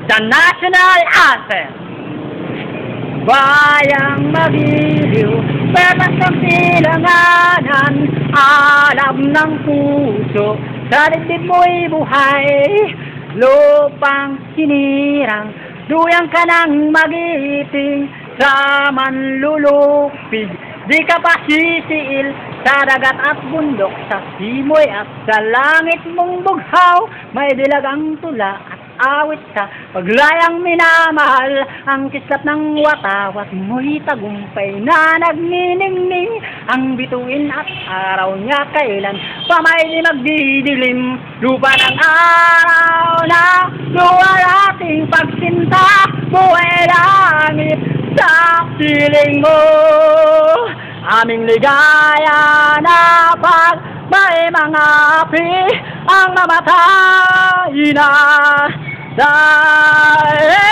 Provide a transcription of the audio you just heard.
the national anthem. Bayang magiliw, pepas ng silanganan, alam ng puso, sa dibdib mo'y buhay. Lupang sinirang, duyang ka ng magiting, sa manlulupig, di ka pa sisiil, sa dagat at bundok, sa simoy at sa langit mong bughaw, may dilagang tula at awit sa paglayang minamahal, ang kislap ng watawat mo'y tagumpay na nagniningning, ang bituin at araw niya kailan pa may magdidilim, lupa ng araw na luwalating pagsinta, buhay langit sa piling mo, aming ligaya na pag may mga api ang namatay na dahil